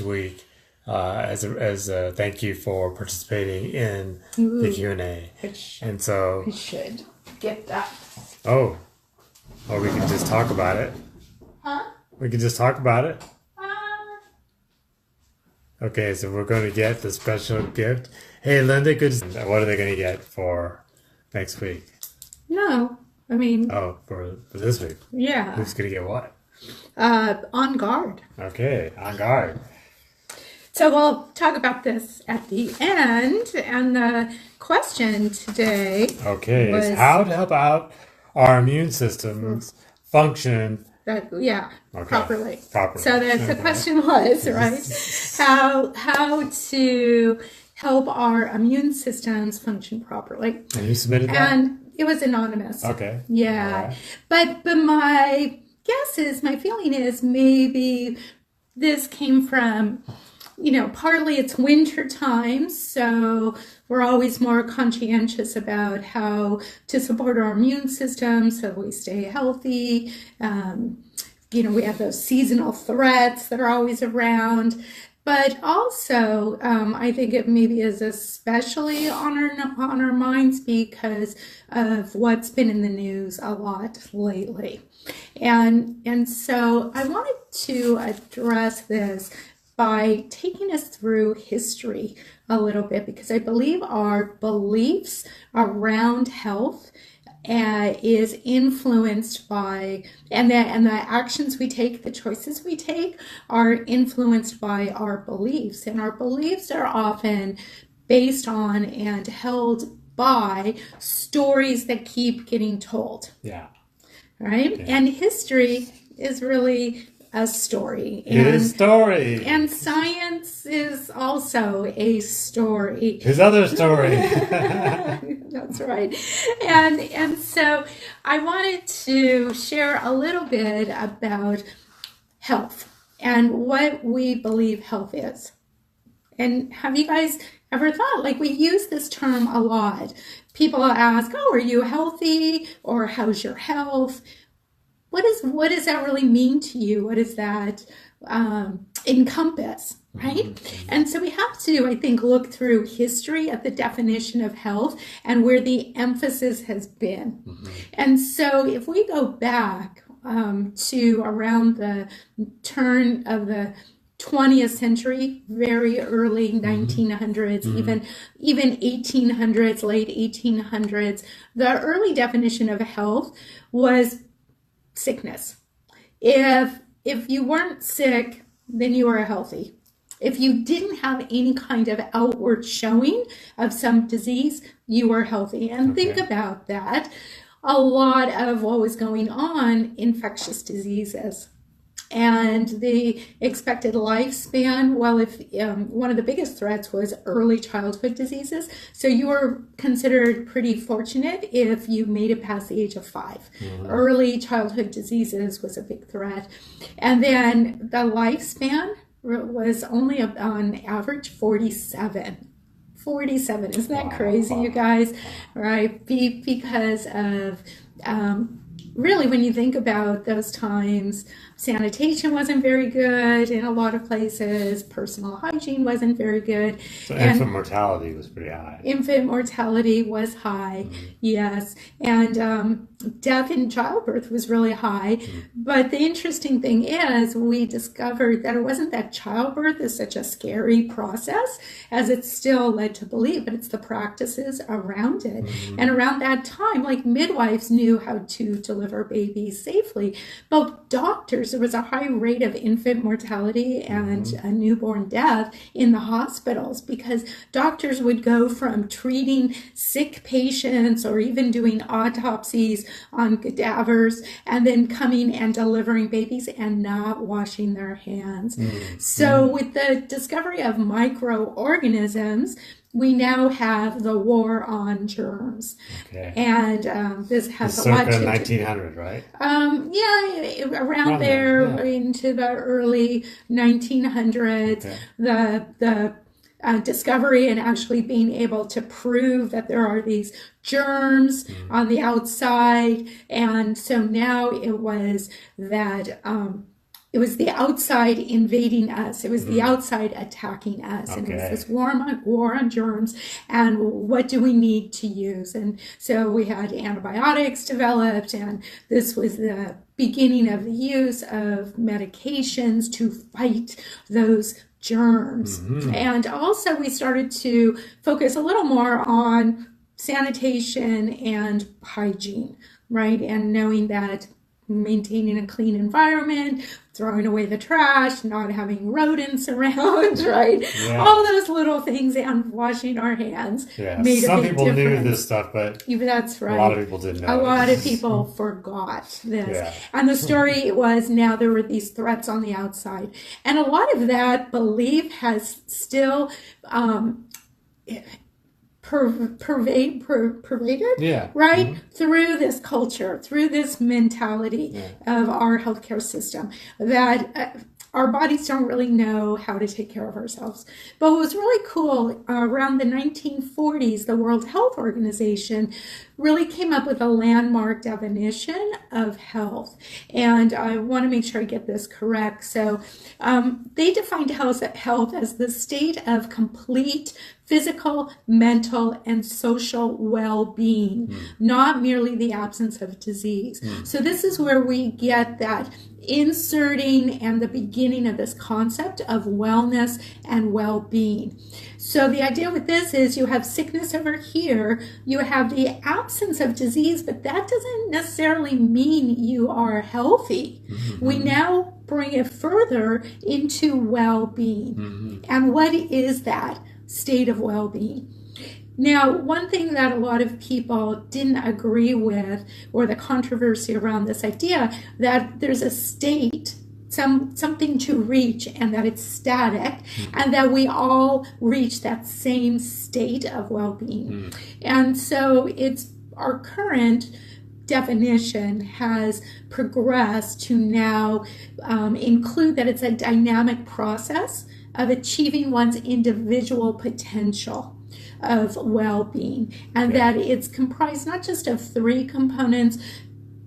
week as a thank you for participating in the Ooh, Q&A. which And I so, should get that. oh, or we can just talk about it. Huh? We can just talk about it. Uh, Okay, so we're going to get the special gift. Hey, Linda, good. What are they going to get for next week? no, I mean, Oh, for this week. yeah, Who's going to get what? on guard. Okay, on guard. So we'll talk about this at the end. And the question today Okay, it's was how to help out our immune systems function. that, yeah, Okay, properly. properly. So the Okay. question was, right, how to help our immune systems function properly. And you submitted that? And it was anonymous. Okay. Yeah. All right. But my guess is, my feeling is maybe this came from, partly it's winter time, so we're always more conscientious about how to support our immune system so we stay healthy. We have those seasonal threats that are always around. But also, I think it maybe is especially on our minds because of what's been in the news a lot lately. And so I wanted to address this by taking us through history a little bit, because I believe our beliefs around health is influenced by, and the actions we take, the choices we take, are influenced by our beliefs. And our beliefs are often based on and held by stories that keep getting told. Yeah. Right? Yeah. And history is really a story. It is story. And science is also a story. His other story. That's right. And so I wanted to share a little bit about health and what we believe health is. And have you guys ever thought, like, we use this term a lot. People ask, oh, are you healthy? Or how's your health? What does that really mean to you? What does that encompass, right? Mm-hmm. And so we have to, I think, look through history at the definition of health and where the emphasis has been. Mm-hmm. And so if we go back to around the turn of the 20th century, very early 1900s, mm-hmm. even 1800s, late 1800s, the early definition of health was sickness. If you weren't sick, then you were healthy. If you didn't have any kind of outward showing of some disease, you were healthy. And think about that. A lot of what was going on, infectious diseases. And the expected lifespan, well, if one of the biggest threats was early childhood diseases. So you were considered pretty fortunate if you made it past the age of 5. Mm-hmm. Early childhood diseases was a big threat. And then the lifespan was only on average 47. 47, isn't that crazy, you guys? Right? Because of really, when you think about those times, sanitation wasn't very good in a lot of places. Personal hygiene wasn't very good. So infant mortality was pretty high. Infant mortality was high, mm-hmm. Yes. And death in childbirth was really high. Mm-hmm. But the interesting thing is, we discovered that it wasn't that childbirth is such a scary process as it's still led to believe, but it's the practices around it. Mm-hmm. And around that time, like, midwives knew how to deliver babies safely, but doctors, there was a high rate of infant mortality and mm-hmm. a newborn death in the hospitals, because doctors would go from treating sick patients or even doing autopsies on cadavers and then coming and delivering babies and not washing their hands. Mm-hmm. So with the discovery of microorganisms, we now have the war on germs. Okay. And this has a lot to do. 1900, right? Around there, yeah. Into the early 1900s, okay. The discovery and actually being able to prove that there are these germs on the outside. And so now it was that it was the outside invading us. It was the outside attacking us. And it was this war on germs. And what do we need to use? And so we had antibiotics developed, and this was the beginning of the use of medications to fight those germs. And also we started to focus a little more on sanitation and hygiene, right? And knowing that maintaining a clean environment, throwing away the trash, not having rodents around, right? Yeah. All those little things, and washing our hands made a big difference. Some people knew this stuff, but that's right. A lot of people didn't know. A lot of people forgot this. Yeah. And the story was, now there were these threats on the outside. And a lot of that belief has still pervaded, right? Through this culture, through this mentality of our healthcare system, that our bodies don't really know how to take care of ourselves. But what was really cool, around the 1940s, the World Health Organization really came up with a landmark definition of health. And I want to make sure I get this correct. So they defined health as the state of complete physical, mental, and social well-being, not merely the absence of disease. So this is where we get that inserting and the beginning of this concept of wellness and well-being. So the idea with this is you have sickness over here, you have the absence of disease, but that doesn't necessarily mean you are healthy. We now bring it further into well-being. And what is that state of well-being? Now, one thing that a lot of people didn't agree with, or the controversy around this idea, that there's a state, something to reach, and that it's static, and that we all reach that same state of well-being. And so it's our current definition has progressed to now include that it's a dynamic process of achieving one's individual potential of well-being, and that it's comprised not just of 3 components,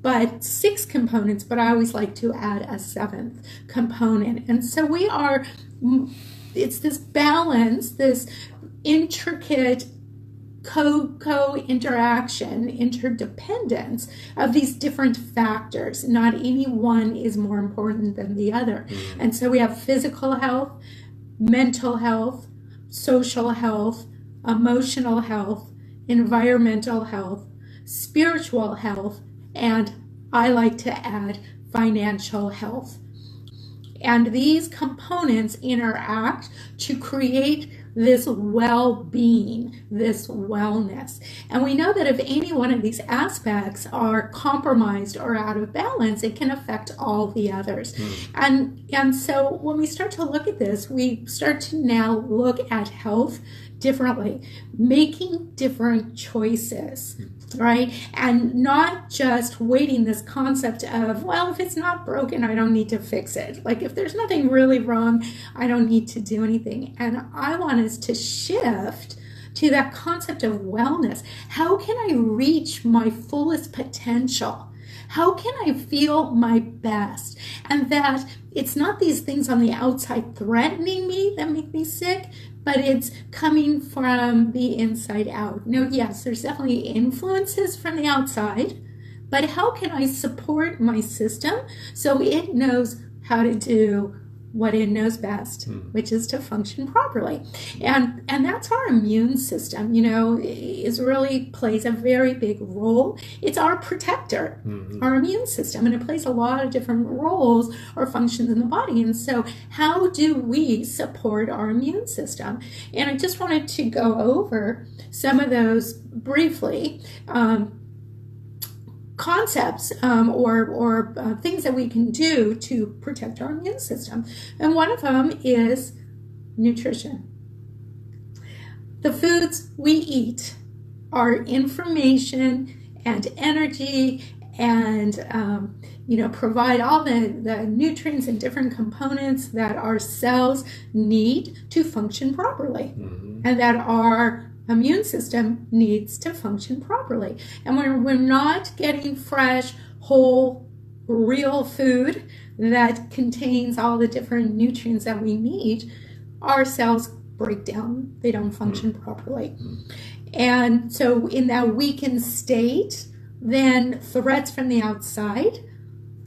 but 6 components, but I always like to add a 7th component. And so it's this balance, this intricate co-interaction, interdependence of these different factors. Not any one is more important than the other. And so we have physical health, mental health, social health, emotional health, environmental health, spiritual health, and I like to add financial health. And these components interact to create this well-being, this wellness. And we know that if any one of these aspects are compromised or out of balance, it can affect all the others. And so when we start to look at this, we start to now look at health differently, making different choices, right? And not just waiting this concept of, well, if it's not broken, I don't need to fix it. Like, if there's nothing really wrong, I don't need to do anything. And I want us to shift to that concept of wellness. How can I reach my fullest potential? How can I feel my best? And that it's not these things on the outside threatening me that make me sick, but it's coming from the inside out. No, yes, there's definitely influences from the outside, but how can I support my system so it knows how to do what it knows best, which is to function properly? And that's our immune system, is really plays a very big role. It's our protector, our immune system, and it plays a lot of different roles or functions in the body. And so how do we support our immune system? And I just wanted to go over some of those briefly. Concepts or things that we can do to protect our immune system. And one of them is nutrition. The foods we eat are information and energy and provide all the nutrients and different components that our cells need to function properly, and that our immune system needs to function properly. And when we're not getting fresh, whole, real food that contains all the different nutrients that we need, our cells break down. They don't function properly. And so in that weakened state, then threats from the outside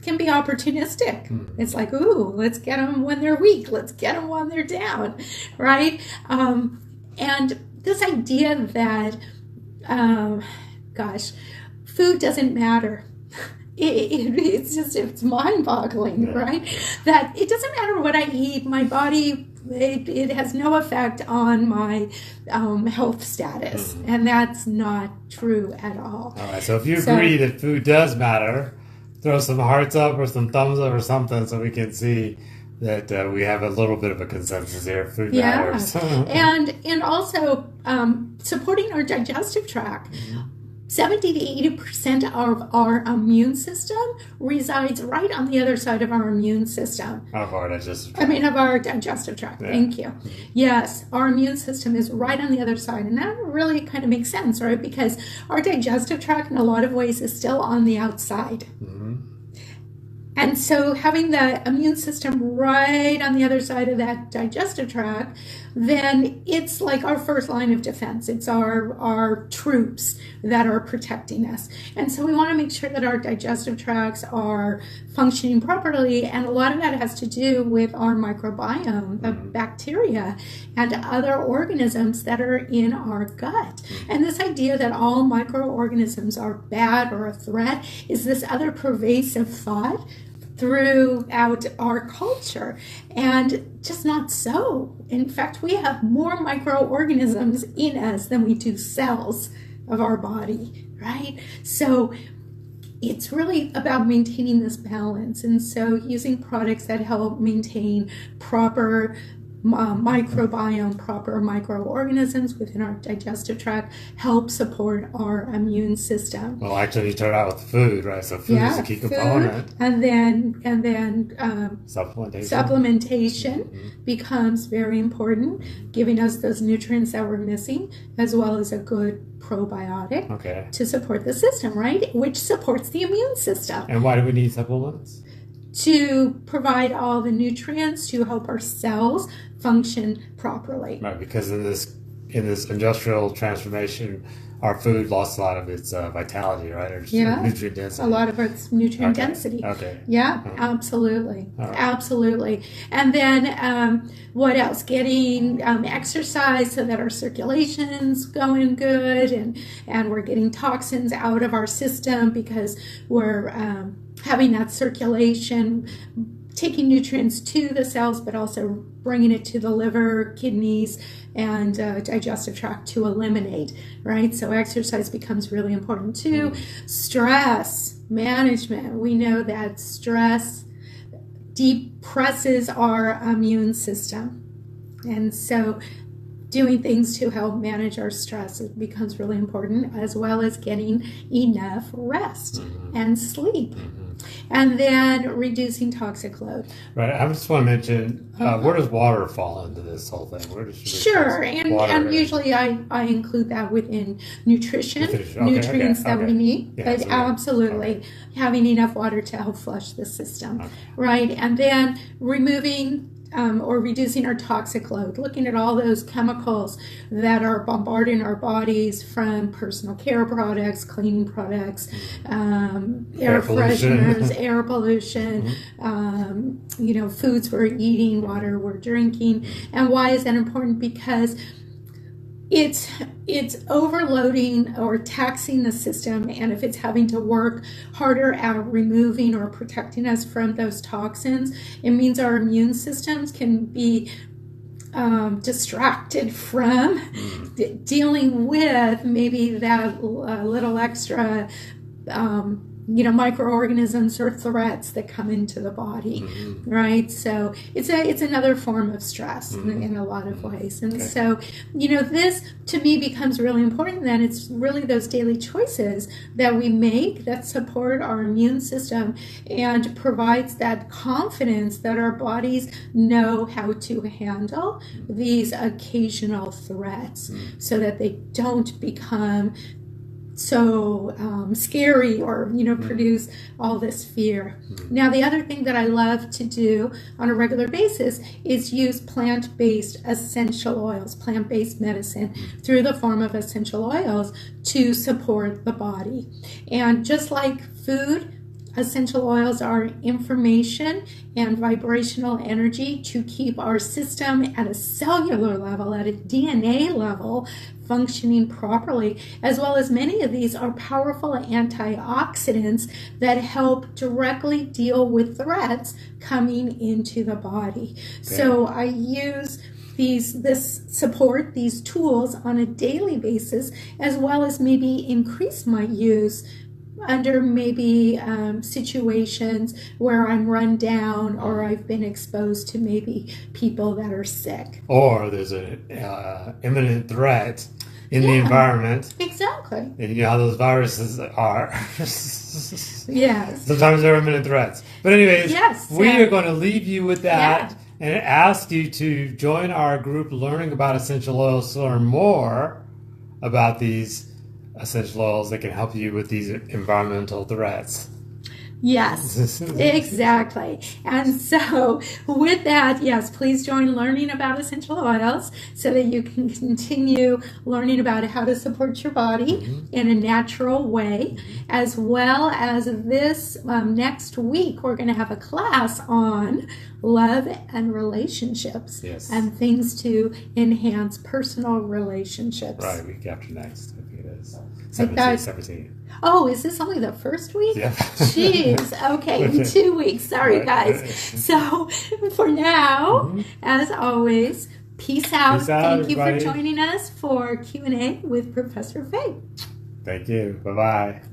can be opportunistic. It's like, ooh, let's get them when they're weak. Let's get them when they're down, right? And this idea that, food doesn't matter. It's mind-boggling, right? That it doesn't matter what I eat, my body, it has no effect on my health status, and that's not true at all. All right, so if you agree that food does matter, throw some hearts up or some thumbs up or something so we can see that we have a little bit of a consensus here. Food matters. and also supporting our digestive tract. 70 to 80% of our immune system resides right on the other side of our immune system. Of our digestive tract. Of our digestive tract. Yeah. Thank you. Yes, our immune system is right on the other side. And that really kind of makes sense, right? Because our digestive tract in a lot of ways is still on the outside. And so having the immune system right on the other side of that digestive tract, then it's like our first line of defense. It's our troops that are protecting us. And so we want to make sure that our digestive tracts are functioning properly. And a lot of that has to do with our microbiome, the bacteria and other organisms that are in our gut. And this idea that all microorganisms are bad or a threat is this other pervasive thought throughout our culture, and just not so. In fact, we have more microorganisms in us than we do cells of our body, right? So it's really about maintaining this balance, and so using products that help maintain proper microbiome, proper microorganisms within our digestive tract help support our immune system. Well, actually, you start out with food, right? So food is a key component. And then supplementation, becomes very important, giving us those nutrients that we're missing, as well as a good probiotic to support the system, right? Which supports the immune system. And why do we need supplements? To provide all the nutrients to help our cells function properly. Right, because in this industrial transformation, our food lost a lot of its vitality, right? Or nutrient density. A lot of its nutrient density. Yeah, absolutely. Right. Absolutely. And then what else? Getting exercise so that our circulation's going good, and we're getting toxins out of our system because we're having that circulation, taking nutrients to the cells, but also bringing it to the liver, kidneys, and digestive tract to eliminate, right? So exercise becomes really important too. Stress management. We know that stress depresses our immune system. And so doing things to help manage our stress, it becomes really important, as well as getting enough rest and sleep. And then reducing toxic load. Right. I just want to mention, where does water fall into this whole thing? Sure. And usually I include that within nutrition, nutrients that we need. Yeah, but absolutely having enough water to help flush the system. Right. And then removing or reducing our toxic load, looking at all those chemicals that are bombarding our bodies from personal care products, cleaning products, air fresheners, air pollution, foods we're eating, water we're drinking. And why is that important? Because it's overloading or taxing the system, and if it's having to work harder at removing or protecting us from those toxins, it means our immune systems can be distracted from dealing with maybe that little extra microorganisms or threats that come into the body, right? So it's another form of stress in a lot of ways. And so, this to me becomes really important. Then it's really those daily choices that we make that support our immune system and provides that confidence that our bodies know how to handle these occasional threats so that they don't become scary or produce all this fear. Now, the other thing that I love to do on a regular basis is use plant-based essential oils, plant-based medicine through the form of essential oils to support the body. And just like food, essential oils are information and vibrational energy to keep our system at a cellular level, at a DNA level, functioning properly, as well as many of these are powerful antioxidants that help directly deal with threats coming into the body. Okay. So I use these tools on a daily basis, as well as maybe increase my use under maybe situations where I'm run down or I've been exposed to maybe people that are sick. Or there's an imminent threat in the environment. Exactly. And you know how those viruses are. Yes. Sometimes they're imminent threats. But anyways, we are going to leave you with that and ask you to join our group Learning About Essential Oils to learn more about these essential oils that can help you with these environmental threats. Yes, exactly. And so with that, yes, please join Learning About Essential Oils so that you can continue learning about how to support your body in a natural way, as well as this next week, we're going to have a class on love and relationships and things to enhance personal relationships. Right, week after next, I think it is. 17. Oh, is this only the first week? Yeah. Jeez. Okay, in 2 weeks. Sorry, guys. So for now, as always, peace out. Thank you for joining us for Q&A with Professor Fay. Thank you. Bye-bye.